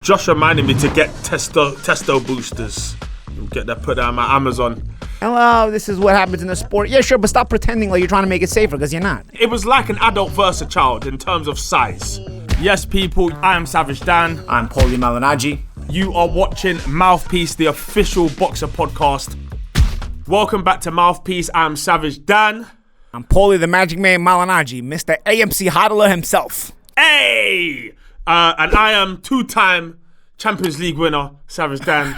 just reminded me to get testo boosters. Get that put on my Amazon. Hello, this is what happens in the sport. Yeah, sure, but stop pretending like you're trying to make it safer, because you're not. It was like an adult versus a child in terms of size. Yes, people, I am Savage Dan. I'm Paulie Malignaggi. You are watching Mouthpiece, the official boxer podcast. Welcome back to Mouthpiece. I'm Savage Dan. I'm Paulie the Magic Man Malignaggi, Mr. AMC Hodler himself. Hey! And I am two-time Champions League winner, Savage Dan.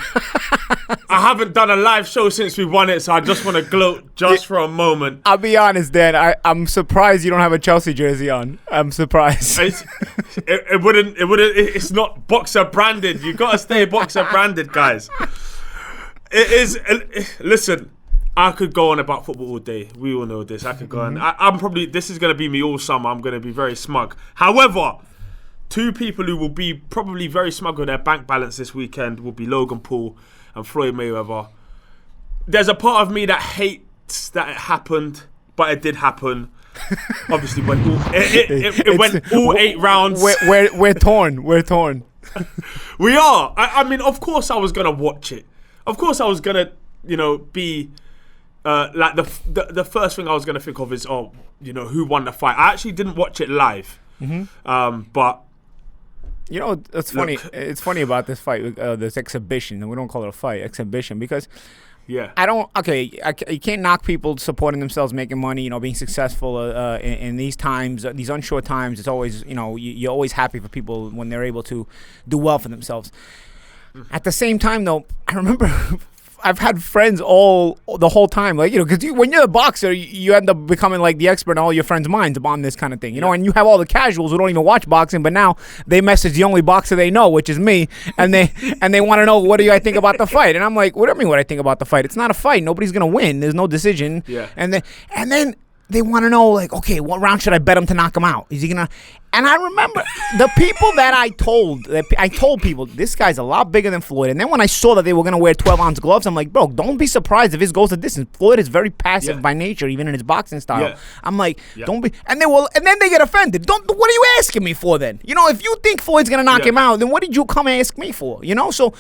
I haven't done a live show since we won it, so I just want to gloat just for a moment. I'll be honest, Dan. I'm surprised you don't have a Chelsea jersey on. I'm surprised. It's not boxer branded. You gotta stay boxer branded, guys. It is. Listen, I could go on about football all day. We all know this. I could go on. I'm probably. This is gonna be me all summer. I'm gonna be very smug. However, two people who will be probably very smug with their bank balance this weekend will be Logan Paul and Floyd Mayweather. There's a part of me that hates that it happened, but it did happen. Obviously, when it went all 8 rounds. We're torn. We're torn. We are. I mean, of course I was going to watch it. Of course I was going to, be like the first thing I was going to think of is, who won the fight. I actually didn't watch it live. But it's funny. It's funny about this fight, this exhibition, and we don't call it a fight, exhibition, because you can't knock people supporting themselves, making money, being successful in these times, these unsure times. It's always, you're always happy for people when they're able to do well for themselves. At the same time, though, I remember I've had friends the whole time, because when you're a boxer, you end up becoming like the expert in all your friends' minds on this kind of thing, and you have all the casuals who don't even watch boxing, but now they message the only boxer they know, which is me, and they want to know, what do I think about the fight? And I'm like, what do you mean what I think about the fight? It's not a fight. Nobody's gonna win. There's no decision. Yeah. And then they want to know, okay, what round should I bet him to knock him out? Is he gonna? And I remember the people that I told people, this guy's a lot bigger than Floyd. And then when I saw that they were gonna wear 12-ounce gloves, I'm like, bro, don't be surprised if this goes the distance. Floyd is very passive by nature, even in his boxing style. Yeah. I'm like, don't be. And then they get offended. What are you asking me for then? If you think Floyd's gonna knock him out, then what did you come and ask me for? So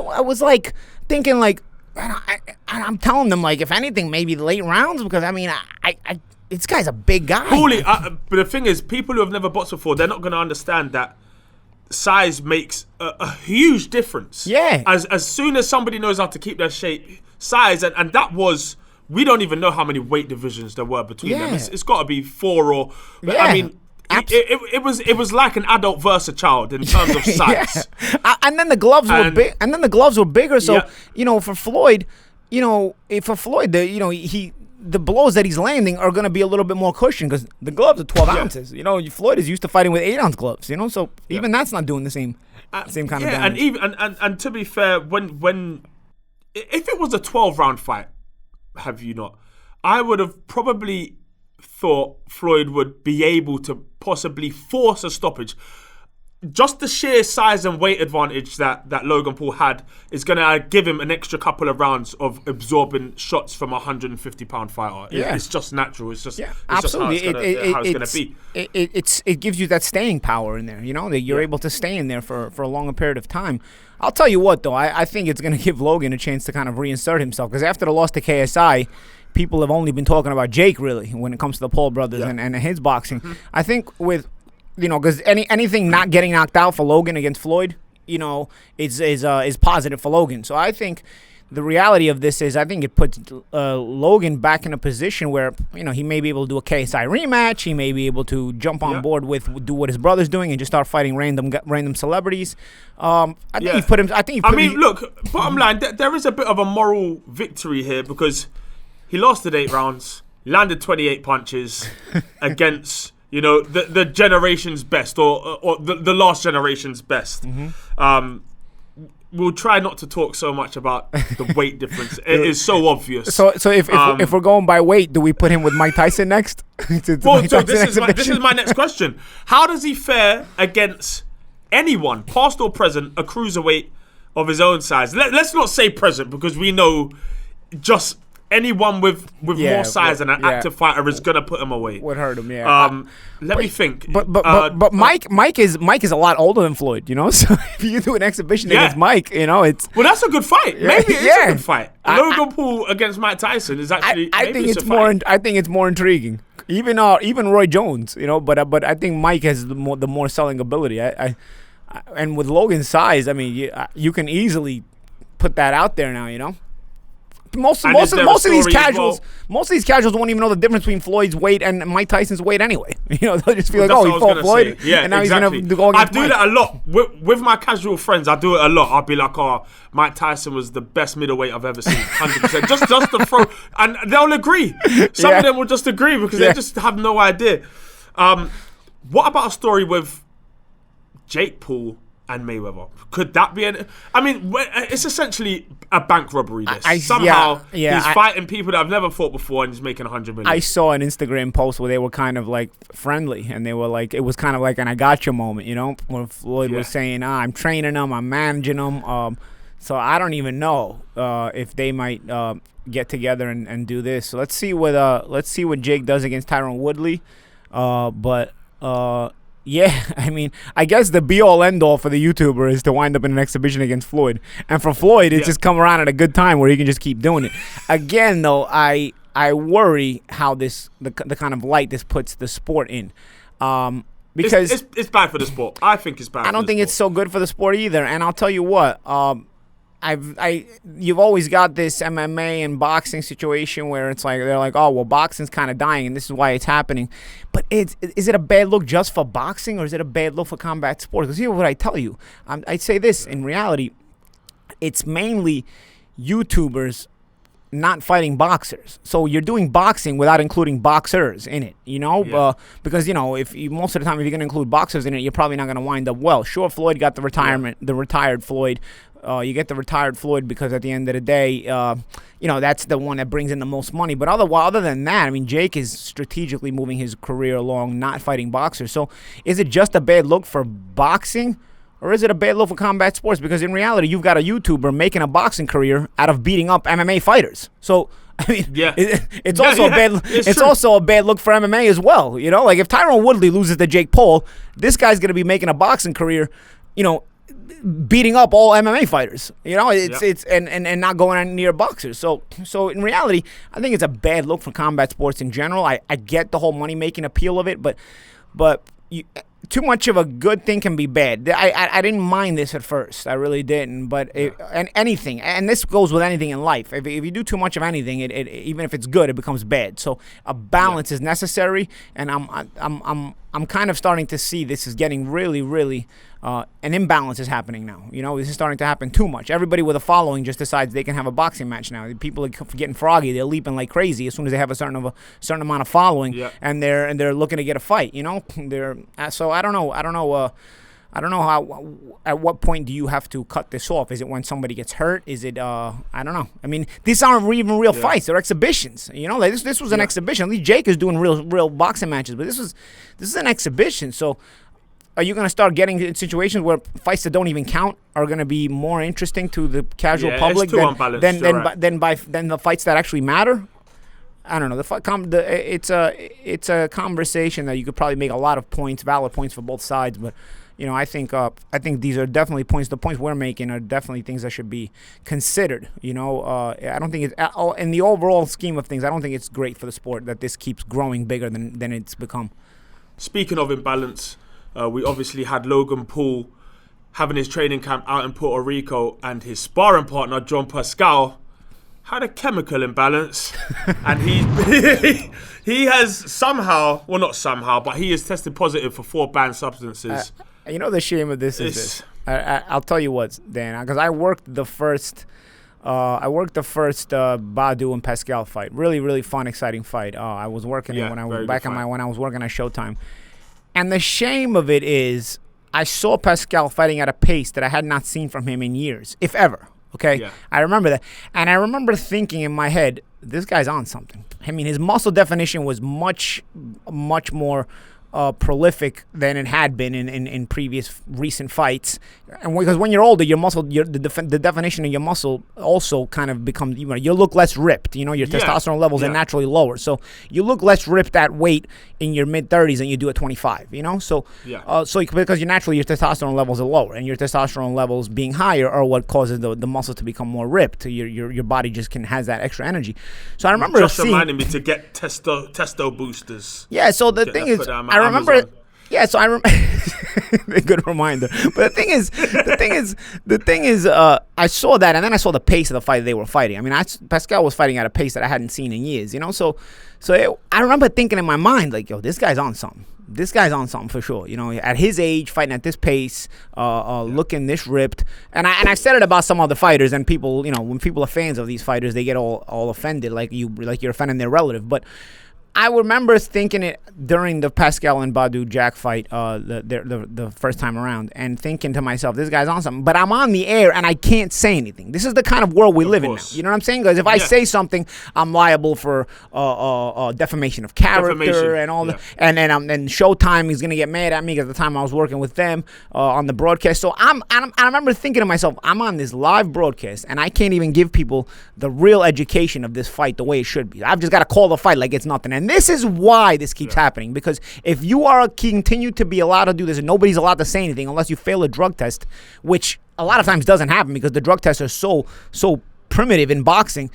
I was like thinking like, I'm telling them like, if anything, maybe the late rounds, because I mean, this guy's a big guy. Holy, but the thing is, people who have never boxed before, they're not going to understand that size makes a huge difference. Yeah. As soon as somebody knows how to keep their shape, size, and that was, we don't even know how many weight divisions there were between them. It's got to be 4 or, I mean, it was like an adult versus a child in terms of size. And then the gloves were big. And then the gloves were bigger. So for Floyd, the blows that he's landing are going to be a little bit more cushioned, because the gloves are 12 ounces. Floyd is used to fighting with 8-ounce gloves. So even that's not doing the same kind of damage. And to be fair, when if it was a 12-round fight, I would have probably thought Floyd would be able to possibly force a stoppage. Just the sheer size and weight advantage that Logan Paul had is going to give him an extra couple of rounds of absorbing shots from a 150-pound fighter. It's just natural. It's just absolutely. How it's going to be. It gives you that staying power in there, that you're able to stay in there for a longer period of time. I'll tell you what, though, I think it's going to give Logan a chance to kind of reinsert himself, because after the loss to KSI, people have only been talking about Jake, really, when it comes to the Paul brothers and his boxing. I think with... because anything not getting knocked out for Logan against Floyd, is positive for Logan. So I think the reality of this is, I think it puts Logan back in a position where, he may be able to do a KSI rematch. He may be able to jump on board do what his brother's doing and just start fighting random celebrities. I mean, look, bottom line, there is a bit of a moral victory here, because he lasted 8 rounds, landed 28 punches against... the generation's best, or the last generation's best. We'll try not to talk so much about the weight difference. It is so obvious. So if we're going by weight, do we put him with Mike Tyson next? This is my next question. How does he fare against anyone, past or present, a cruiserweight of his own size? Let's not say present, because we know just anyone with more size and an active fighter is gonna put him away. Would hurt him, yeah. Let me think. But Mike is a lot older than Floyd, you know. So if you do an exhibition against Mike, you know, it's that's a good fight. Maybe it is a good fight. Logan Paul against Mike Tyson is actually. I think it's more intriguing. Even Roy Jones, you know. But I think Mike has the more selling ability. And with Logan's size, I mean, you can easily put that out there now, you know. Most of these casuals won't even know the difference between Floyd's weight and Mike Tyson's weight anyway. You know, they'll just feel like, he fought Floyd, and now he's gonna go against Mike. I do that a lot with my casual friends. I do it a lot. I'll be like, Mike Tyson was the best middleweight I've ever seen, 100%. just to throw, and they'll agree. Some of them will just agree because they just have no idea. What about a story with Jake Paul and Mayweather? Could that be I mean, it's essentially a bank robbery. Somehow he's fighting people that have never fought before, and he's making $100 million. I saw an Instagram post where they were kind of like friendly, and they were like, it was kind of like an "I got you" moment, you know, where Floyd was saying, "I'm training them, I'm managing them." So I don't even know if they might get together and do this. So let's see what Jake does against Tyron Woodley. Yeah, I mean, I guess the be-all, end-all for the YouTuber is to wind up in an exhibition against Floyd. And for Floyd, it's just come around at a good time where he can just keep doing it. Again, though, I worry how the kind of light this puts the sport in. Because it's bad for the sport. I think it's bad. I don't think it's so good for the sport either. And I'll tell you what, you've always got this MMA and boxing situation where it's like they're like, oh well, boxing's kind of dying and this is why it's happening. But is it a bad look just for boxing, or is it a bad look for combat sports? Because here's what I tell you, I'd say this: in reality, it's mainly YouTubers not fighting boxers. So you're doing boxing without including boxers in it, you know? Because, you know, most of the time, if you're going to include boxers in it, you're probably not going to wind up well. Sure, Floyd got the retired Floyd. You get the retired Floyd because at the end of the day, you know, that's the one that brings in the most money. But other than that, I mean, Jake is strategically moving his career along, not fighting boxers. So is it just a bad look for boxing, or is it a bad look for combat sports? Because in reality, you've got a YouTuber making a boxing career out of beating up MMA fighters. So I mean, it's also a bad look for MMA as well. You know, like if Tyron Woodley loses to Jake Paul, this guy's going to be making a boxing career, you know, beating up all MMA fighters, you know, it's and not going near boxers. So in reality, I think it's a bad look for combat sports in general. I get the whole money making appeal of it, but too much of a good thing can be bad. I didn't mind this at first, I really didn't. But and anything, and this goes with anything in life. If you do too much of anything, it even if it's good, it becomes bad. So a balance is necessary, and I'm kind of starting to see this is getting really an imbalance is happening now. You know, this is starting to happen too much. Everybody with a following just decides they can have a boxing match now. People are getting froggy. They're leaping like crazy as soon as they have a certain amount of following, and they're looking to get a fight. You know, so I don't know how. At what point do you have to cut this off? Is it when somebody gets hurt? Is it? I don't know. I mean, these aren't even real fights. They're exhibitions. You know, like this was an exhibition. At least Jake is doing real boxing matches, but this is an exhibition. So, are you going to start getting in situations where fights that don't even count are going to be more interesting to the casual public than the fights that actually matter? I don't know. It's a conversation that you could probably make a lot of valid points for both sides, but. You know, I think these are definitely points. The points we're making are definitely things that should be considered. You know, I don't think it's in the overall scheme of things. I don't think it's great for the sport that this keeps growing bigger than it's become. Speaking of imbalance, we obviously had Logan Paul having his training camp out in Puerto Rico, and his sparring partner John Pascal had a chemical imbalance, and he has somehow, well not somehow, but he has tested positive for 4 banned substances. You know the shame of this is this. I'll tell you what, Dan, because I worked the first Badou and Pascal fight. Really fun, exciting fight. I was working it when I was when I was working at Showtime, and the shame of it is I saw Pascal fighting at a pace that I had not seen from him in years, if ever. Okay, I remember that, and I remember thinking in my head, this guy's on something. I mean, his muscle definition was much more prolific than it had been in previous recent fights. And because when you're older, your muscle, the definition of your muscle also kind of becomes, you look less ripped. Your testosterone levels are naturally lower. So you look less ripped at weight in your mid-30s than you do at 25, So because your testosterone levels are lower, and your testosterone levels being higher are what causes the muscle to become more ripped. Your body just has that extra energy. So I remember just reminding me to get testo boosters. Yeah, so the thing is, I remember. Amazon. Yeah, so I remember. A good reminder. But the thing is, I saw that, and then I saw the pace of the fight they were fighting. I mean, Pascal was fighting at a pace that I hadn't seen in years. I remember thinking in my mind, like, yo, this guy's on something. This guy's on something for sure. At his age, fighting at this pace, looking this ripped. And I said it about some other fighters, and people, when people are fans of these fighters, they get all offended, like you're offending their relative. But I remember thinking it during the Pascal and Badou Jack fight, the first time around, and thinking to myself, this guy's on something. But I'm on the air, and I can't say anything. This is the kind of world we live in now. You know what I'm saying? Because if I say something, I'm liable for defamation of character and all that. And then Showtime is going to get mad at me because at the time I was working with them on the broadcast. So I remember thinking to myself, I'm on this live broadcast, and I can't even give people the real education of this fight the way it should be. I've just got to call the fight like it's nothing. And this is why this keeps happening, because if you are continue to be allowed to do this and nobody's allowed to say anything unless you fail a drug test, which a lot of times doesn't happen because the drug tests are so primitive in boxing,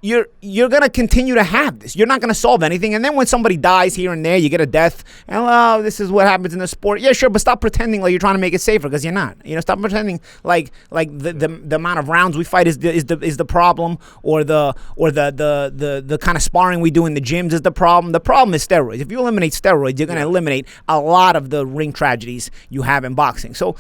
you're going to continue to have this. You're not going to solve anything. And then when somebody dies here and there, you get a death, and this is what happens in the sport. Yeah, sure, but stop pretending like you're trying to make it safer, because you're not. Stop pretending like the amount of rounds we fight is the problem, or the kind of sparring we do in the gyms is the problem. The problem is steroids. If you eliminate steroids, you're going to eliminate a lot of the ring tragedies you have in boxing. So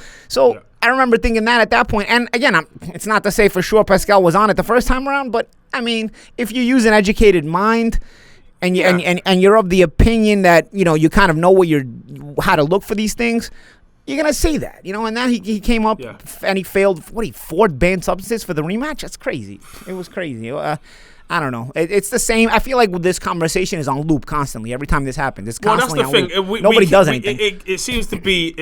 I remember thinking that at that point. And again, it's not to say for sure Pascal was on it the first time around, but I mean, if you use an educated mind and you're of the opinion that you kind of know how to look for these things, you're gonna see that. And then he came up and he failed 4 banned substances for the rematch. That's crazy. It was crazy. I don't know. It's the same. I feel like this conversation is on loop constantly. Every time this happens, it's constantly on loop. Nobody does anything. It seems to be.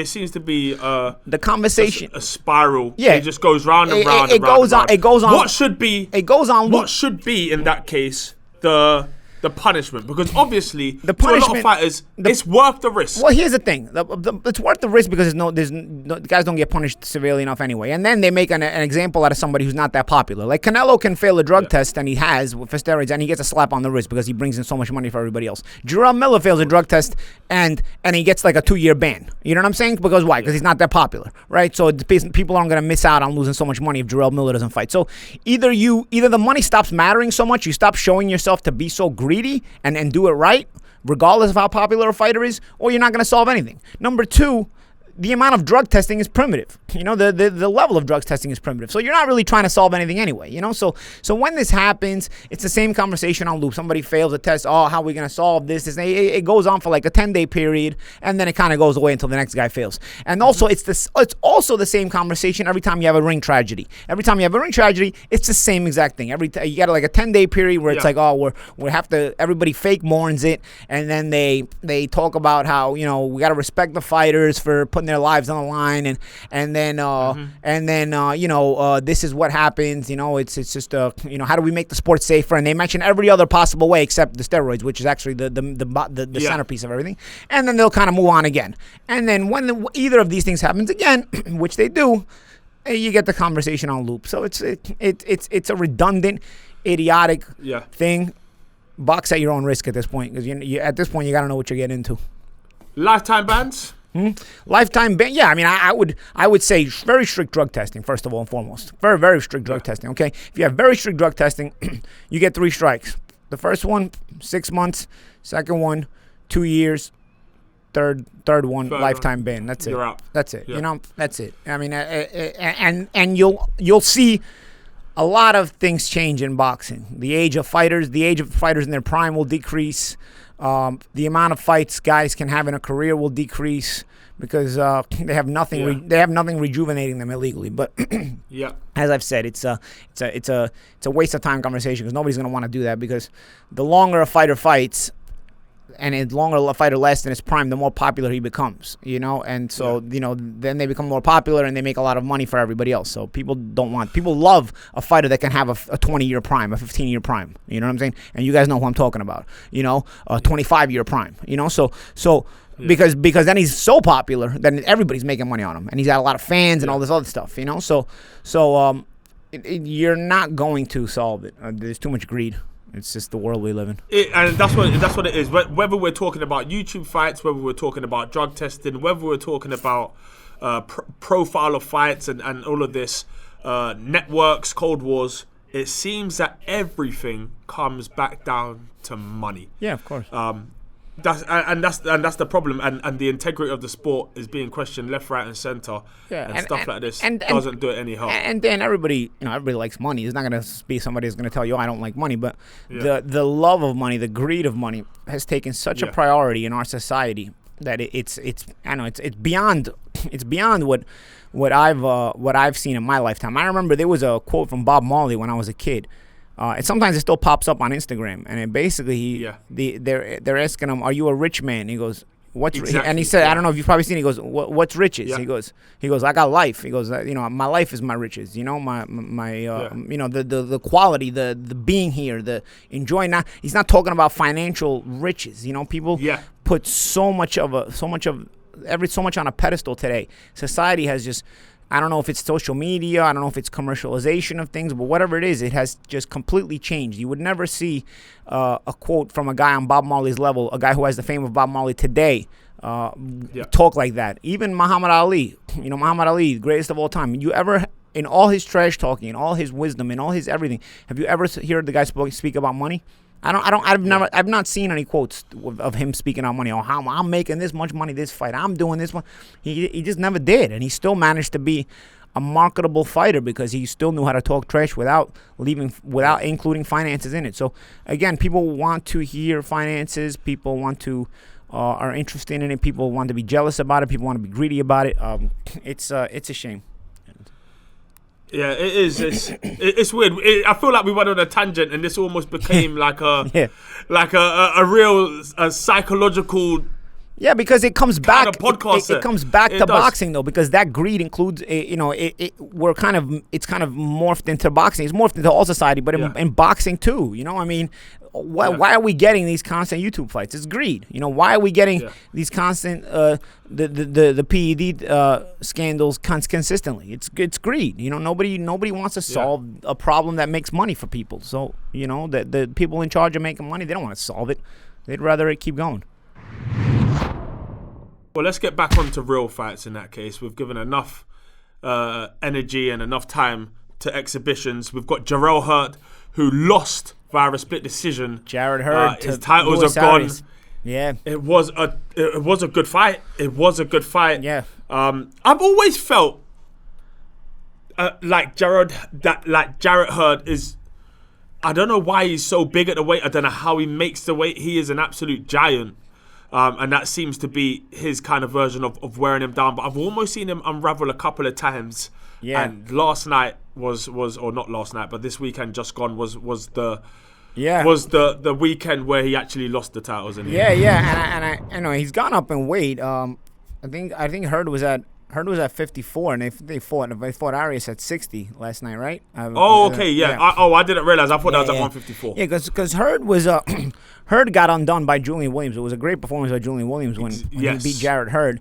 The conversation. A spiral. Yeah. It just goes round and round. It goes on. What should be? It goes on. What should be in that case the punishment? Because obviously, to a lot of fighters, it's worth the risk. Well, here's the thing: it's worth the risk because the guys don't get punished severely enough anyway. And then they make an example out of somebody who's not that popular. Like Canelo can fail a drug test, and he has for steroids, and he gets a slap on the wrist because he brings in so much money for everybody else. Jarrett Miller fails a drug test, and he gets like a 2-year ban. You know what I'm saying? Because why? Because he's not that popular, right? So people aren't going to miss out on losing so much money if Jarrett Miller doesn't fight. So either the money stops mattering so much, you stop showing yourself to be so greedy and do it right, regardless of how popular a fighter is, or you're not going to solve anything. Number 2, the amount of drug testing is primitive. The level of drug testing is primitive. So you're not really trying to solve anything anyway, So when this happens, it's the same conversation on loop. Somebody fails a test. Oh, how are we going to solve this? It goes on for like a 10-day period, and then it kind of goes away until the next guy fails. And also, it's also the same conversation every time you have a ring tragedy. Every time you have a ring tragedy, it's the same exact thing. You got like a 10-day period where it's like, oh, we have to. Everybody fake mourns it, and then they talk about how we got to respect the fighters for putting their lives on the line, and then this is what happens. It's just how do we make the sport safer? And they mention every other possible way except the steroids, which is actually the centerpiece of everything. And then they'll kind of move on again. And then when either of these things happens again, which they do, you get the conversation on loop. So it's a redundant, idiotic thing. Box at your own risk at this point, because at this point you got to know what you're getting into. Lifetime bans. Lifetime ban? Yeah, I mean, I would say very strict drug testing, first of all and foremost. Very, very strict drug testing, okay? If you have very strict drug testing, you get 3 strikes. The first one, 6 months. Second one, 2 years. Third one, lifetime ban. That's it. You're out. That's it. Yeah. That's it. I mean, and you'll see a lot of things change in boxing. The age of fighters in their prime will decrease. The amount of fights guys can have in a career will decrease because they have nothing. They have nothing rejuvenating them illegally. But as I've said, it's a waste of time conversation because nobody's going to want to do that because the longer a fighter fights, and the longer a fighter lasts in his prime, the more popular he becomes, you know. And so, you know, then they become more popular and they make a lot of money for everybody else. So people love a fighter that can have a 20-year prime, a 15-year prime. You know what I'm saying? And you guys know who I'm talking about. You know, a 25-year prime. You know, so. Because then he's so popular, then everybody's making money on him, and he's got a lot of fans and all this other stuff, you know. So you're not going to solve it. There's too much greed. It's just the world we live in. And that's what it is. Whether we're talking about YouTube fights, whether we're talking about drug testing, whether we're talking about profile of fights and all of this, networks, cold wars, it seems that everything comes back down to money. Yeah, of course. That's the problem, and the integrity of the sport is being questioned left, right, and center. Yeah, and stuff like this doesn't do it any harm. And then everybody likes money. There's not gonna be somebody who's gonna tell you, I don't like money, but the love of money, the greed of money, has taken such a priority in our society that it's beyond what I've seen in my lifetime. I remember there was a quote from Bob Marley when I was a kid. And sometimes it still pops up on Instagram, and it basically they're asking him, "Are you a rich man?" He goes, "What's?" Exactly. And he said, "I don't know if you've probably seen." He goes, "What's riches?" Yeah. He goes, "I got life." He goes, "My life is my riches. You know, my the quality, the being here, the enjoying." Not he's not talking about financial riches. You know, people put so much on a pedestal today. Society has just. I don't know if it's social media, I don't know if it's commercialization of things, but whatever it is, it has just completely changed. You would never see a quote from a guy on Bob Marley's level, a guy who has the fame of Bob Marley today, talk like that. Even Muhammad Ali, Muhammad Ali, greatest of all time. You ever, in all his trash talking, in all his wisdom, in all his everything, have you ever heard the guy speak about money? I've not seen any quotes of him speaking on money. Or how I'm making this much money this fight. I'm doing this one. He just never did, and he still managed to be a marketable fighter because he still knew how to talk trash without including finances in it. So again, people want to hear finances. People are interested in it. People want to be jealous about it. People want to be greedy about it. It's a shame. Yeah, it is. It's weird. I feel like we went on a tangent, and this almost became like a real psychological. Yeah, because it comes back. It comes back to boxing though, because that greed includes. It's kind of morphed into boxing. It's morphed into all society, but in boxing too. I mean, why are we getting these constant YouTube fights? It's greed. Why are we getting these constant the PED scandals consistently? It's greed. Nobody wants to solve a problem that makes money for people. So the people in charge of making money, they don't want to solve it. They'd rather it keep going. Well, let's get back onto real fights in that case. We've given enough energy and enough time to exhibitions. We've got Jarrett Hurd, who lost via a split decision. Jarrett Hurd. His titles are gone. Arias. Yeah. It was a good fight. Yeah. I've always felt like Jarrett Hurd is. I don't know why he's so big at the weight. I don't know how he makes the weight. He is an absolute giant. And that seems to be his kind of version of wearing him down. But I've almost seen him unravel a couple of times. Yeah. And last night was or not last night, but this weekend just gone was the weekend where he actually lost the titles. And I know he's gone up in weight. I think Hurd was at 54, and they fought Arias at 60 last night, right? I didn't realize. I thought that was at 154. Yeah, because Hurd was Hurd got undone by Julian Williams. It was a great performance by Julian Williams when he beat Jarrett Hurd.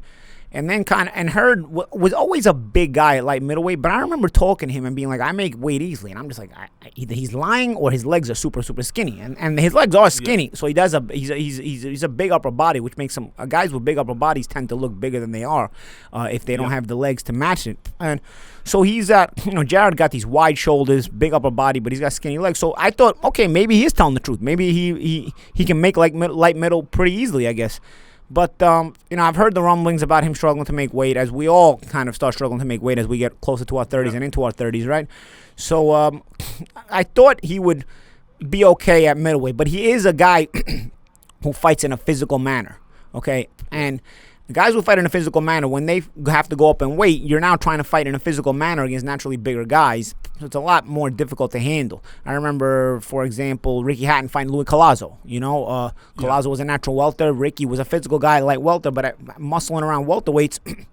And then Hurd was always a big guy at light middleweight, but I remember talking to him and being like, I make weight easily. And I'm just like, either he's lying or his legs are super, super skinny. And his legs are skinny, so he's a big upper body, which makes him, guys with big upper bodies tend to look bigger than they are if they don't have the legs to match it. And so he's Jarrett got these wide shoulders, big upper body, but he's got skinny legs. So I thought, okay, maybe he is telling the truth. Maybe he can make light middle pretty easily, I guess. But, I've heard the rumblings about him struggling to make weight, as we all kind of start struggling to make weight as we get closer to our 30s and into our 30s, right? So I thought he would be okay at middleweight, but he is a guy who fights in a physical manner, okay? And guys who fight in a physical manner, when they have to go up in weight, you're now trying to fight in a physical manner against naturally bigger guys. So it's a lot more difficult to handle. I remember, for example, Ricky Hatton fighting Louis Collazo. Collazo was a natural welter. Ricky was a physical guy, light welter, but muscling around welterweights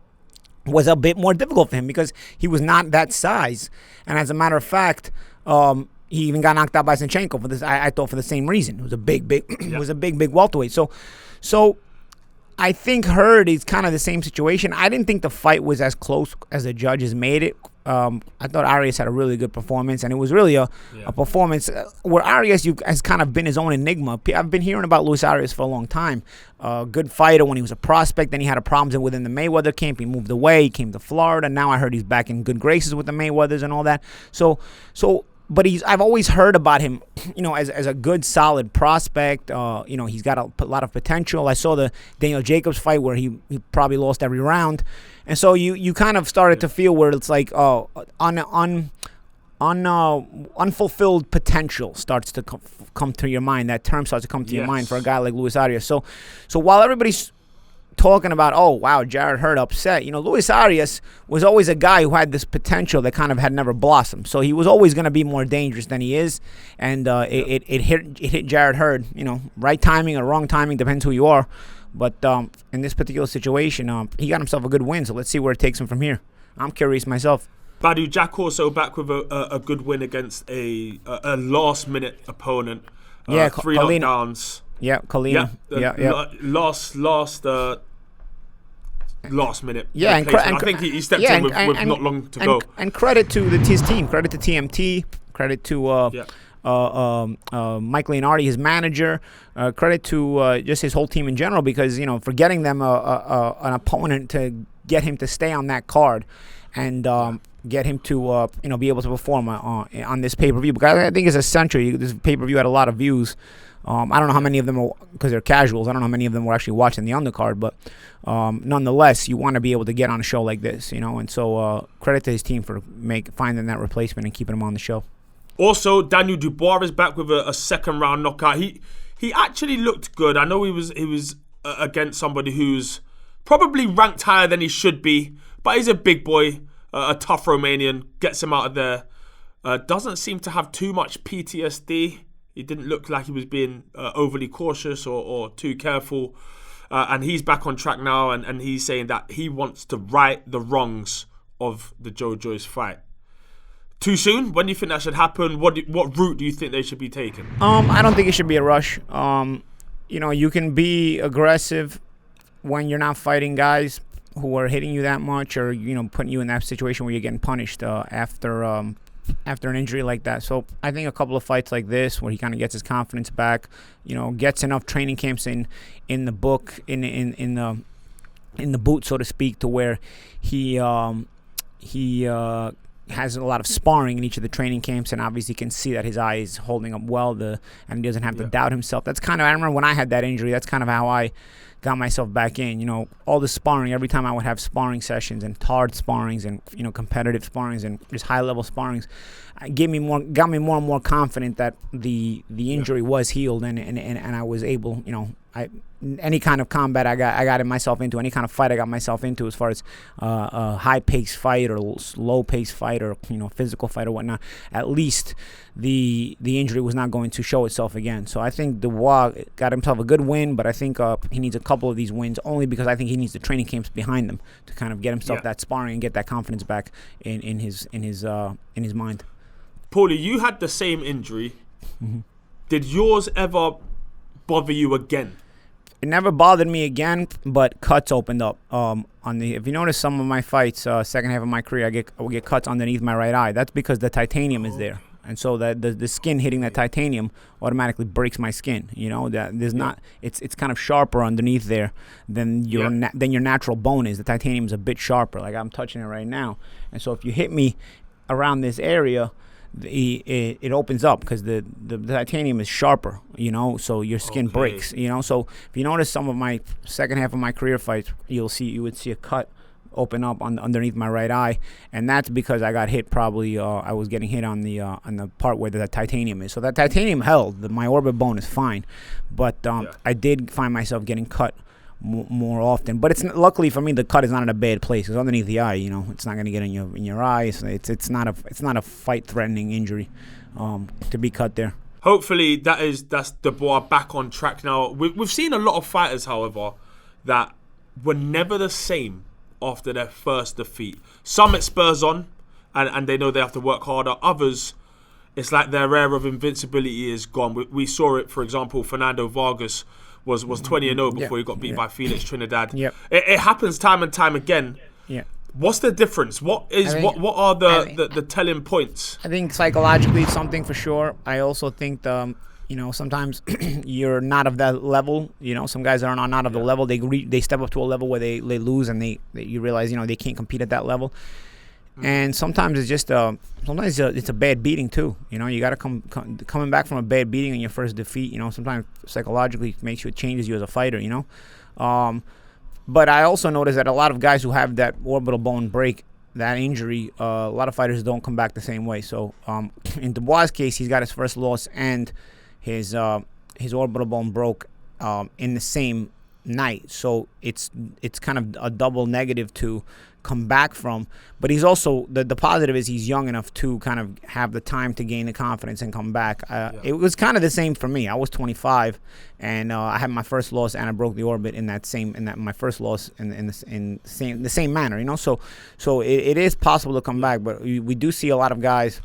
was a bit more difficult for him because he was not that size. And as a matter of fact, he even got knocked out by Zinchenko for this. I thought for the same reason. It was a big, it was a big welterweight. So I think Hurd is kind of the same situation. I didn't think the fight was as close as the judges made it. I thought Arias had a really good performance, and it was really a performance where Arias has kind of been his own enigma. I've been hearing about Luis Arias for a long time. Good fighter when he was a prospect. Then he had problems within the Mayweather camp. He moved away. He came to Florida. Now I heard he's back in good graces with the Mayweathers and all that. But I've always heard about him, as a good, solid prospect. He's got a lot of potential. I saw the Daniel Jacobs fight where he probably lost every round. And so you kind of started to feel where it's like, unfulfilled potential starts to come to your mind. That term starts to come to your mind for a guy like Luis Arias. So while everybody's talking about, oh, wow, Jarrett Hurd upset, Luis Arias was always a guy who had this potential that kind of had never blossomed. So he was always going to be more dangerous than he is. And it hit Jarrett Hurd, right timing or wrong timing, depends who you are. But in this particular situation, he got himself a good win. So let's see where it takes him from here. I'm curious myself. Badou Jack also back with a good win against a last-minute opponent. 3 knockdowns. Yeah, Colina. Last minute. Yeah, I think he stepped in with not long to go. And credit to his team. Credit to TMT. Credit to Mike Leonardi, his manager. Credit to just his whole team in general, because for getting them an opponent to get him to stay on that card and get him to be able to perform on this pay-per-view, because I think it's essential. This pay-per-view had a lot of views. I don't know how many of them are, because they're casuals, I don't know how many of them were actually watching the undercard, but nonetheless, you want to be able to get on a show like this, and so credit to his team for finding that replacement and keeping him on the show. Also, Daniel Dubois is back with a second round knockout. He actually looked good. I know he was against somebody who's probably ranked higher than he should be, but he's a big boy, a tough Romanian, gets him out of there. Doesn't seem to have too much PTSD. He didn't look like he was being overly cautious or too careful. And he's back on track now, and he's saying that he wants to right the wrongs of the Joe Joyce fight. Too soon? When do you think that should happen? What route do you think they should be taking? I don't think it should be a rush. You can be aggressive when you're not fighting guys who are hitting you that much, or putting you in that situation where you're getting punished after an injury like that. So I think a couple of fights like this, where he kind of gets his confidence back, gets enough training camps in the book, in the boot, so to speak, to where he has a lot of sparring in each of the training camps, and obviously can see that his eye is holding up well, and he doesn't have to doubt himself. That's kind of, I remember when I had that injury, that's kind of how I got myself back in. All the sparring, every time I would have sparring sessions and hard sparrings and competitive sparrings and just high level sparrings, got me more and more confident that the injury was healed, and I was able, any kind of combat I got myself into, any kind of fight I got myself into, as far as a high-paced fight or low-paced fight or physical fight or whatnot, at least the injury was not going to show itself again. So I think Dubois got himself a good win, but I think he needs a couple of these wins, only because I think he needs the training camps behind them to kind of get himself that sparring and get that confidence back in his mind. Paulie, you had the same injury. Mm-hmm. Did yours ever bother you again? It never bothered me again, but cuts opened up. If you notice some of my fights, second half of my career, I will get cuts underneath my right eye. That's because the titanium is there, and so that the skin hitting that titanium automatically breaks my skin. That there's not. It's kind of sharper underneath there than your natural bone is. The titanium is a bit sharper. Like I'm touching it right now, and so if you hit me around this area, it opens up because the titanium is sharper, so your skin breaks, So if you notice some of my second half of my career fights, you would see a cut open up underneath my right eye, and that's because I got hit. Probably I was getting hit on the part where the titanium is. So that titanium held. My orbit bone is fine, but I did find myself getting cut more often. But it's luckily for me, the cut is not in a bad place. It's underneath the eye. It's not going to get in your eyes. It's not a fight threatening injury to be cut there. Hopefully that's Dubois back on track now. We've seen a lot of fighters, however, that were never the same after their first defeat. Some it spurs on, and they know they have to work harder. Others, it's like their air of invincibility is gone. We saw it, for example, Fernando Vargas was 20-0 before he got beat by Felix Trinidad. Yep. It happens time and time again. Yeah. What's the difference? What are the telling points? I think psychologically it's something for sure. I also think sometimes you're not of that level. Some guys are not of the level. They step up to a level where they lose, and you realize they can't compete at that level. And sometimes it's just it's a bad beating too. You got to coming back from a bad beating in your first defeat. Sometimes psychologically it changes you as a fighter. But I also notice that a lot of guys who have that orbital bone break, that injury, a lot of fighters don't come back the same way. So in Dubois' case, he's got his first loss and his orbital bone broke in the same night. So it's kind of a double negative to come back from. But he's also the positive is he's young enough to kind of have the time to gain the confidence and come back. It was kind of the same for me. I was 25 and I had my first loss and I broke the orbit in my first loss in the same manner. So it is possible to come back, but we do see a lot of guys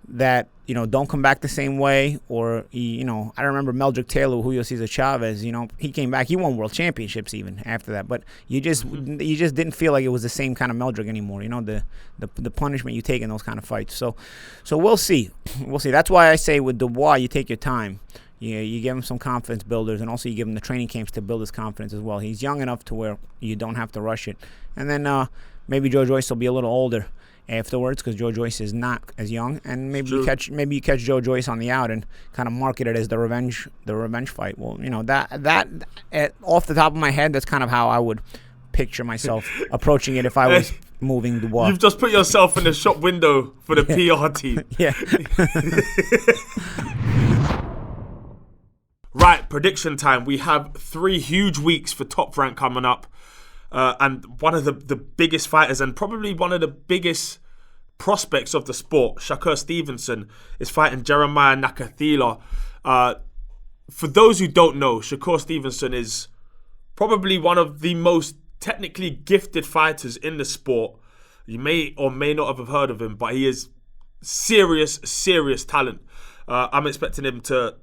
that don't come back the same way. Or I remember Meldrick Taylor, Julio Cesar Chavez. He came back. He won world championships even after that. But you just didn't feel like it was the same kind of Meldrick anymore. The punishment you take in those kind of fights. So we'll see. That's why I say with Dubois, you take your time. You give him some confidence builders, and also you give him the training camps to build his confidence as well. He's young enough to where you don't have to rush it. And then maybe Joe Joyce will be a little older afterwards, because Joe Joyce is not as young, and maybe you catch Joe Joyce on the out and kind of market it as the revenge fight. Well, that off the top of my head, that's kind of how I would picture myself approaching it if I was moving Dubois. You've just put yourself in the shop window for the PR team. Yeah. Right, prediction time. We have 3 huge weeks for Top Rank coming up. And one of the biggest fighters and probably one of the biggest prospects of the sport, Shakur Stevenson, is fighting Jeremiah Nakathila. For those who don't know, Shakur Stevenson is probably one of the most technically gifted fighters in the sport. You may or may not have heard of him, but he is serious talent. I'm expecting him to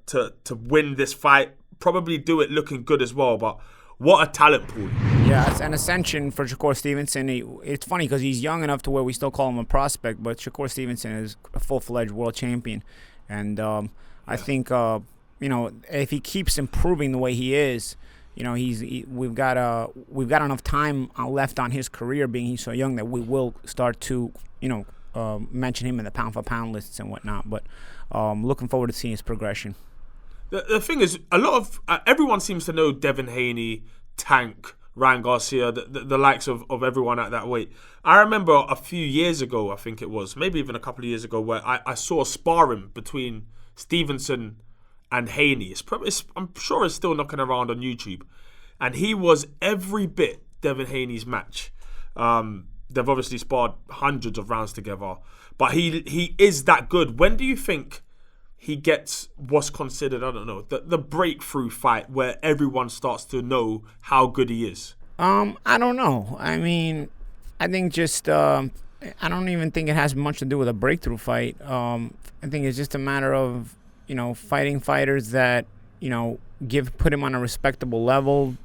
win this fight, probably do it looking good as well, but what a talent pool. Yeah, it's an ascension for Shakur Stevenson. It's funny because he's young enough to where we still call him a prospect, but Shakur Stevenson is a full-fledged world champion. And I think, if he keeps improving the way he is, we've got enough time left on his career, being he's so young, that we will start to, mention him in the pound-for-pound lists and whatnot. But looking forward to seeing his progression. The thing is, a lot of everyone seems to know Devin Haney, Tank, Ryan Garcia, the likes of everyone at that weight. I remember a few years ago, I think it was, maybe even a couple of years ago, where I saw a sparring between Stevenson and Haney. I'm sure it's still knocking around on YouTube. And he was every bit Devin Haney's match. They've obviously sparred hundreds of rounds together. But he is that good. When do you think he gets what's considered, I don't know, the breakthrough fight where everyone starts to know how good he is? I don't know. I mean, I think just I don't even think it has much to do with a breakthrough fight. I think it's just a matter of, fighting fighters that, put him on a respectable level.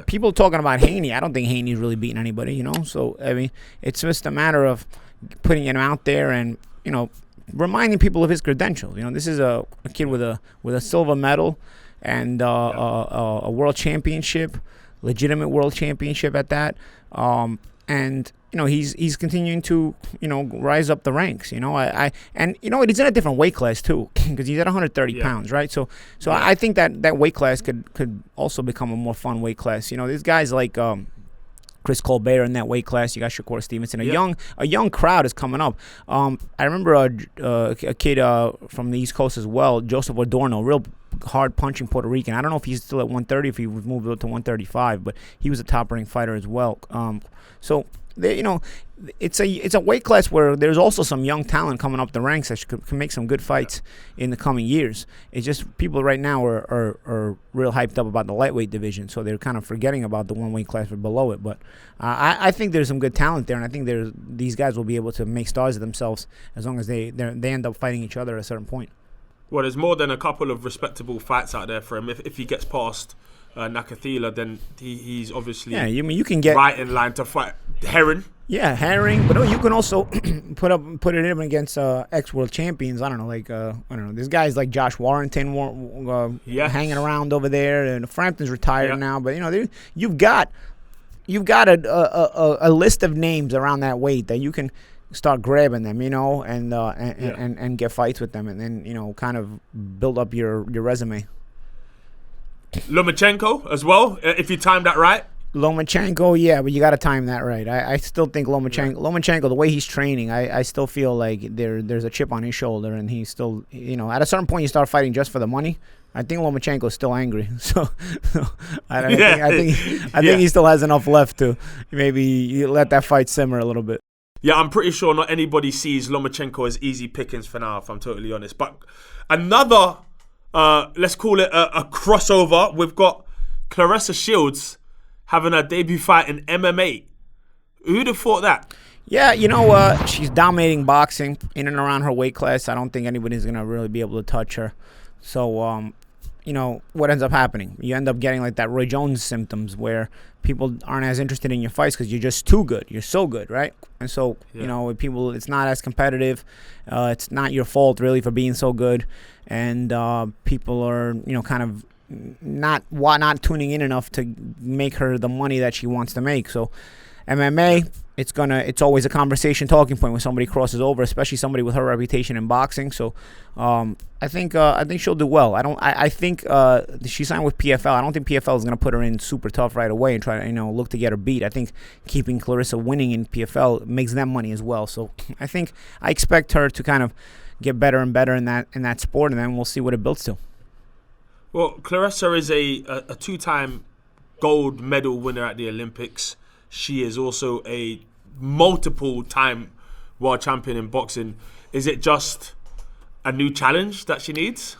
People talking about Haney. I don't think Haney's really beating anybody, So, I mean, it's just a matter of putting him out there and, reminding people of his credentials. This is a kid with a silver medal and a world championship, legitimate world championship at that. And he's continuing to rise up the ranks. He's in a different weight class too, because he's at 130 pounds, right? So I think that weight class could also become a more fun weight class. There's guys like Chris Colbert in that weight class. You got Shakur Stevenson. A young crowd is coming up. I remember a kid from the East Coast as well, Joseph Adorno, real hard punching Puerto Rican. I don't know if he's still at 130, if he was moved up to 135, but he was a top ranked fighter as well. So they, it's a weight class where there's also some young talent coming up the ranks that can make some good fights in the coming years. It's just people right now are real hyped up about the lightweight division, so they're kind of forgetting about the one weight class below it. But I think there's some good talent there, and I think these guys will be able to make stars of themselves as long as they end up fighting each other at a certain point. Well, there's more than a couple of respectable fights out there for him. If he gets past Nakathila, then he's obviously you can get right in line to fight Herring. Yeah, Herring, but you can also put it in against ex-world champions. I don't know, There's guys like Josh Warrington hanging around over there, and Frampton's retired now. But you've got a list of names around that weight that you can start grabbing them, and get fights with them, and then kind of build up your resume. Lomachenko as well, if you timed that right. Lomachenko, yeah, but you got to time that right. I still think Lomachenko, the way he's training, I still feel like there's a chip on his shoulder, and he's still, at a certain point you start fighting just for the money. I think Lomachenko is still angry, so I think he still has enough left to maybe let that fight simmer a little bit. Yeah, I'm pretty sure not anybody sees Lomachenko as easy pickings for now, if I'm totally honest. But another, let's call it a crossover. We've got Claressa Shields having her debut fight in MMA. Who'd have thought that? Yeah, she's dominating boxing in and around her weight class. I don't think anybody's going to really be able to touch her. So, what ends up happening? You end up getting like that Roy Jones symptoms where people aren't as interested in your fights because you're just too good. You're so good, right? And so, people, it's not as competitive. It's not your fault, really, for being so good. And people are, kind of not tuning in enough to make her the money that she wants to make. So MMA, it's always a conversation talking point when somebody crosses over, especially somebody with her reputation in boxing. So I think she'll do well. I think she signed with PFL. I don't think PFL is going to put her in super tough right away and try to look to get her beat. I think keeping Claressa winning in PFL makes them money as well. So I expect her to kind of get better and better in that sport, and then we'll see what it builds to. Well, Claressa is a two-time gold medal winner at the Olympics. She is also a multiple-time world champion in boxing. Is it just a new challenge that she needs?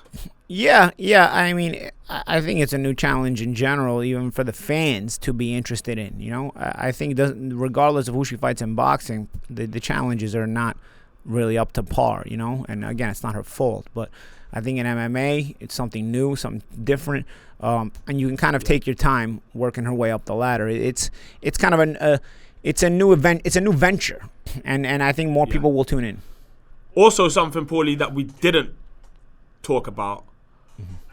Yeah. I mean, I think it's a new challenge in general, even for the fans to be interested in. I think regardless of who she fights in boxing, the challenges are not really up to par. And again, it's not her fault, but I think in MMA, it's something new, something different, and you can kind of take your time working her way up the ladder. It's kind of it's a new event, it's a new venture, and I think more people will tune in. Also, something, Paulie, that we didn't talk about,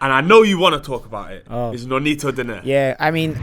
and I know you want to talk about it, is Nonito Donaire. Yeah, I mean,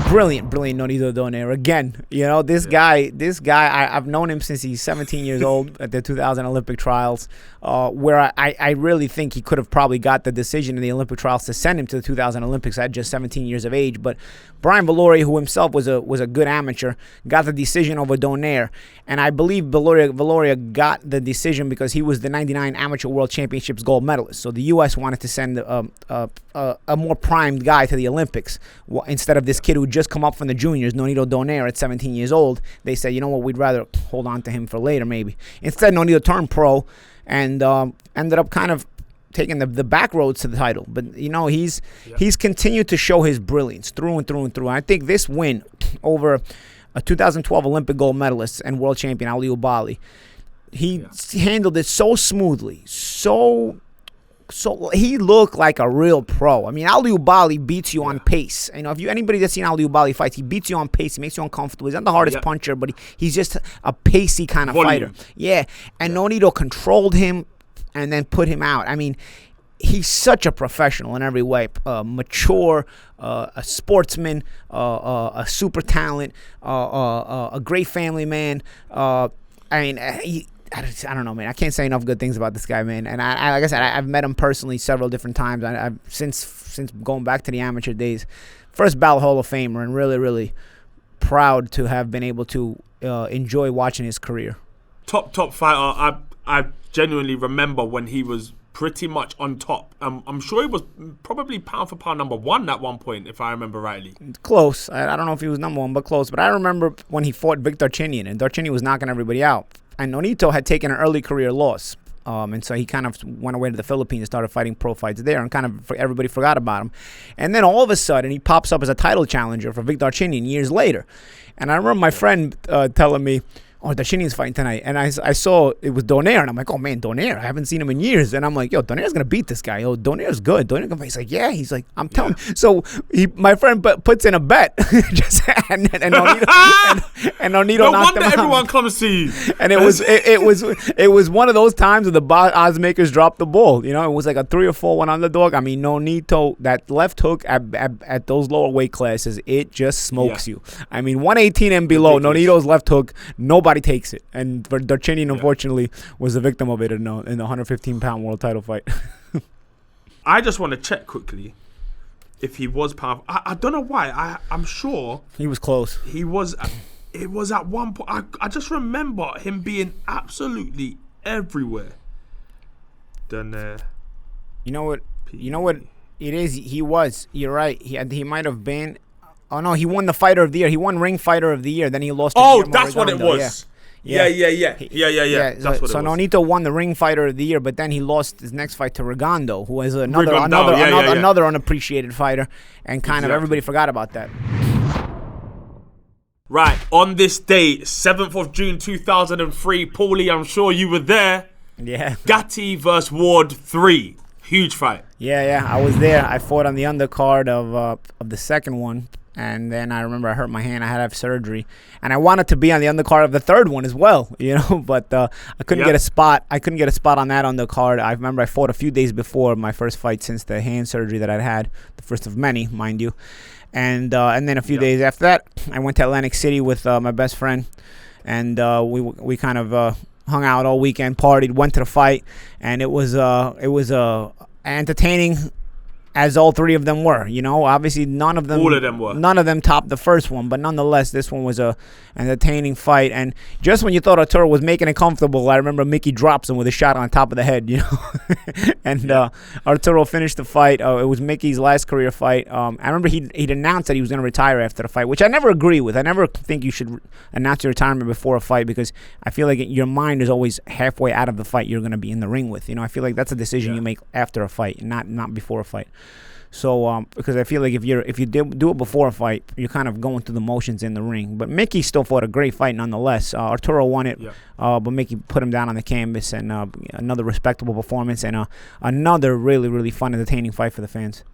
brilliant Nonito Donaire. Again, this guy, I've known him since he's 17 years old at the 2000 Olympic trials, where I really think he could have probably got the decision in the Olympic trials to send him to the 2000 Olympics at just 17 years of age. But Brian Valori, who himself was a good amateur, got the decision over Donaire. And I believe Valoria got the decision because he was the 99 Amateur World Championships gold medalist. So the U.S. wanted to send a more primed guy to the Olympics instead of this kid who just come up from the juniors, Nonito Donaire, at 17 years old. They said, we'd rather hold on to him for later maybe. Instead, Nonito turned pro and ended up kind of taking the back roads to the title. But, he's continued to show his brilliance through and through and through. And I think this win over a 2012 Olympic gold medalist and world champion, Ali Ubali, he handled it so smoothly, so he looked like a real pro. I mean, Ali Ubali beats you on pace. If anybody that's seen Ali Ubali fight, he beats you on pace. He makes you uncomfortable. He's not the hardest puncher, but he's just a pacey kind of fighter. Yeah, and Nonito controlled him and then put him out. I mean, he's such a professional in every way. Mature, a sportsman, a super talent, a great family man. I don't know, man. I can't say enough good things about this guy, man. And I like I said, I've met him personally several different times. I've since going back to the amateur days. First ballot Hall of Famer, and really, really proud to have been able to enjoy watching his career. Top fighter. I genuinely remember when he was pretty much on top. I'm sure he was probably pound for pound number 1 at one point, if I remember rightly. Close. I don't know if he was number 1, but close. But I remember when he fought Vic Darchinyan, and Darchinyan was knocking everybody out. And Nonito had taken an early career loss. And so he kind of went away to the Philippines and started fighting pro fights there, and kind of everybody forgot about him. And then all of a sudden, he pops up as a title challenger for Vic Darchinyan years later. And I remember my friend telling me, "Oh, Darchinyan's fighting tonight." And I saw it was Donaire, and I'm like, "Oh man, Donaire! I haven't seen him in years." And I'm like, "Yo, Donaire's gonna beat this guy. Yo, Donaire's good. Donaire's gonna fight." He's like, "Yeah." He's like, "I'm telling." You. So my friend puts in a bet, and Nonito no knocked him wonder out. Everyone comes to you. And it was one of those times where the odds makers dropped the ball. You know, it was like a 3 or 4-1 underdog. I mean, Nonito, that left hook at those lower weight classes, it just smokes you. I mean, 118 and below, Nonito's left hook, nobody takes it. And Darchinyan, unfortunately, was the victim of it in the 115-pound world title fight. I just want to check quickly if he was powerful. I don't know why. I'm sure he was close. He was. It was at one point. I just remember him being absolutely everywhere. Then. You know what it is. He was. You're right. He might have been. Oh no, he won the Fighter of the Year. He won Ring Fighter of the Year. Then he lost. Oh, that's what it was. Yeah. That's what it was. Nonito won the Ring Fighter of the Year, but then he lost his next fight to Rigondeaux, who was another unappreciated fighter, and kind of everybody forgot about that. Right, on this day, 7th of June 2003, Paulie, I'm sure you were there. Yeah. Gatti versus Ward 3. Huge fight. Yeah, I was there. I fought on the undercard of the second one. And then I remember I hurt my hand. I had to have surgery. And I wanted to be on the undercard of the third one as well, you know. But I couldn't get a spot. I couldn't get a spot on that undercard. I remember I fought a few days before my first fight since the hand surgery that I'd had. The first of many, mind you. And then a few days after that, I went to Atlantic City with my best friend. And we kind of hung out all weekend, partied, went to the fight. And it was entertaining, as all three of them were. You know, obviously all of them were. None of them topped the first one, but nonetheless, this one was a entertaining fight. And just when you thought Arturo was making it comfortable, I remember Mickey drops him with a shot on top of the head, you know. And Arturo finished the fight. It was Mickey's last career fight. I remember he'd announced that he was going to retire after the fight, which I never agree with. I never think you should announce your retirement before a fight, because I feel like your mind is always halfway out of the fight you're going to be in the ring with. You know, I feel like that's a decision you make after a fight, not before a fight. So, because I feel like if you do it before a fight, you're kind of going through the motions in the ring. But Mickey still fought a great fight nonetheless. Arturo won it, but Mickey put him down on the canvas, and another respectable performance, and another really, really fun, entertaining fight for the fans.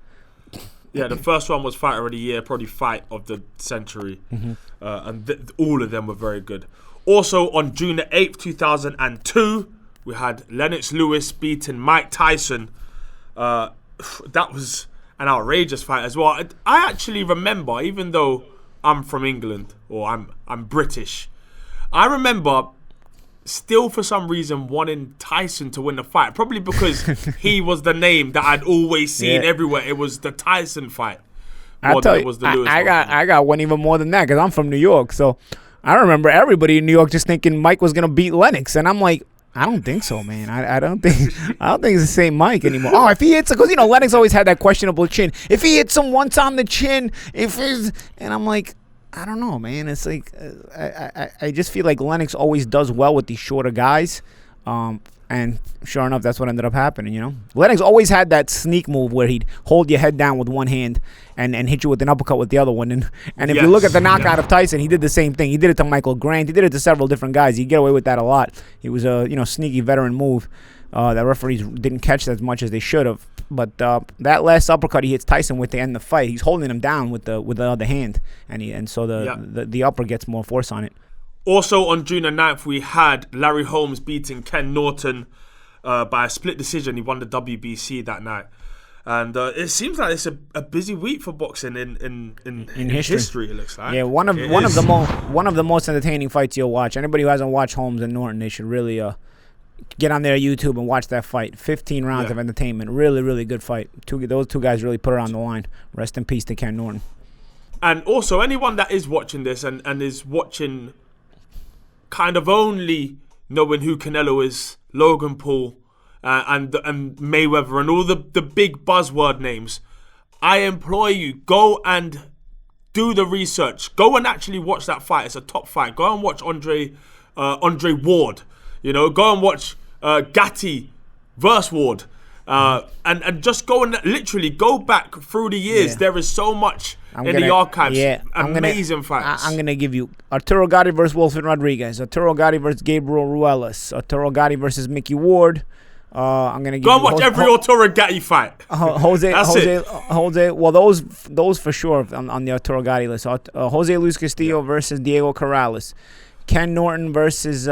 Yeah, the first one was Fighter of the Year, probably fight of the century, and all of them were very good. Also, on June the 8th, 2002, we had Lennox Lewis beating Mike Tyson. That was an outrageous fight as well. I actually remember, even though I'm from England, or I'm British, I remember still for some reason wanting Tyson to win the fight. Probably because he was the name that I'd always seen everywhere. It was the Tyson fight. I got one even more than that, because I'm from New York. So I remember everybody in New York just thinking Mike was gonna beat Lennox, and I'm like, I don't think so, man. I don't think it's the same Mike anymore. Oh, if he hits, because Lennox always had that questionable chin. If he hits him once on the chin, and I'm like, I don't know, man. It's like I just feel like Lennox always does well with these shorter guys, and sure enough, that's what ended up happening. You know, Lennox always had that sneak move where he'd hold your head down with one hand and hit you with an uppercut with the other one. And if you look at the knockout of Tyson, he did the same thing. He did it to Michael Grant. He did it to several different guys. He'd get away with that a lot. It was a sneaky veteran move that referees didn't catch as much as they should have. But that last uppercut he hits Tyson with to end the fight, he's holding him down with the other hand, and so the upper gets more force on it. Also on June the 9th, we had Larry Holmes beating Ken Norton by a split decision. He won the WBC that night. And it seems like it's a busy week for boxing in history. It looks like. Yeah, one of the most entertaining fights you'll watch. Anybody who hasn't watched Holmes and Norton, they should really get on their YouTube and watch that fight. 15 rounds of entertainment. Really, really good fight. Those two guys really put it on the line. Rest in peace to Ken Norton. And also, anyone that is watching this and is watching kind of only knowing who Canelo is, Logan Paul, and Mayweather and all the big buzzword names, I implore you, go and do the research. Go and actually watch that fight. It's a top fight. Go and watch Andre Ward. Go and watch Gatti versus Ward. And just go and literally go back through the years. There is so much the archives. Amazing fights. I'm going to give you Arturo Gatti versus Wilfred Rodriguez, Arturo Gatti versus Gabriel Ruelas, Arturo Gatti versus Mickey Ward. I'm gonna go and watch every Arturo Gatti fight. Jose. Well, those for sure on the Arturo Gatti list. Jose Luis Castillo versus Diego Corrales, Ken Norton versus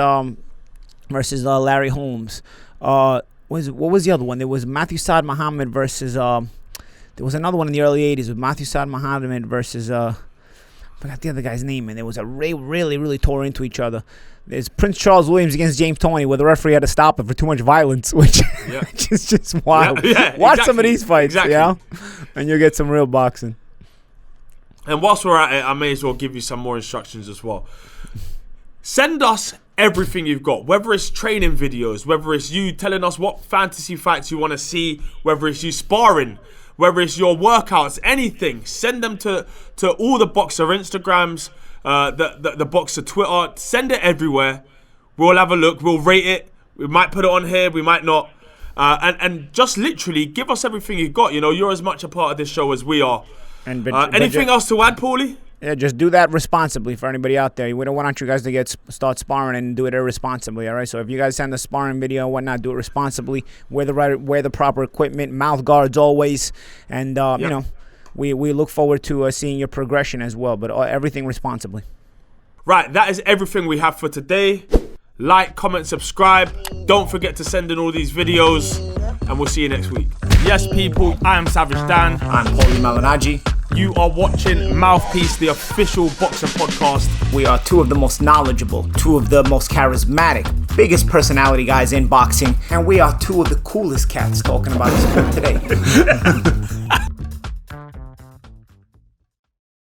Larry Holmes. What was the other one? There was Matthew Saad Muhammad versus. There was another one in the early '80s with Matthew Saad Muhammad versus. I forgot the other guy's name, and there was a really tore into each other. There's Prince Charles Williams against James Toney, where the referee had to stop it for too much violence, which is just wild. Watch some of these fights, and you'll get some real boxing. And whilst we're at it, I may as well give you some more instructions as well. Send us everything you've got, whether it's training videos, whether it's you telling us what fantasy fights you want to see, whether it's you sparring, whether it's your workouts, anything. Send them to all the Boxer Instagrams, the Boxer Twitter. Send it everywhere. We'll have a look. We'll rate it. We might put it on here. We might not. And just literally give us everything you've got. You're as much a part of this show as we are. Anything else to add, Paulie? Yeah, just do that responsibly for anybody out there. We don't want you guys to start sparring and do it irresponsibly, all right? So if you guys send a sparring video and whatnot, do it responsibly. Wear the proper equipment, mouth guards always, and we look forward to seeing your progression as well. But everything responsibly. Right, that is everything we have for today. Like, comment, subscribe. Don't forget to send in all these videos, and we'll see you next week. Yes, people, I am Savage Dan. I'm Paulie Malignaggi. You are watching Mouthpiece, the official boxer podcast. We are two of the most knowledgeable, two of the most charismatic, biggest personality guys in boxing, and we are two of the coolest cats talking about the sport today.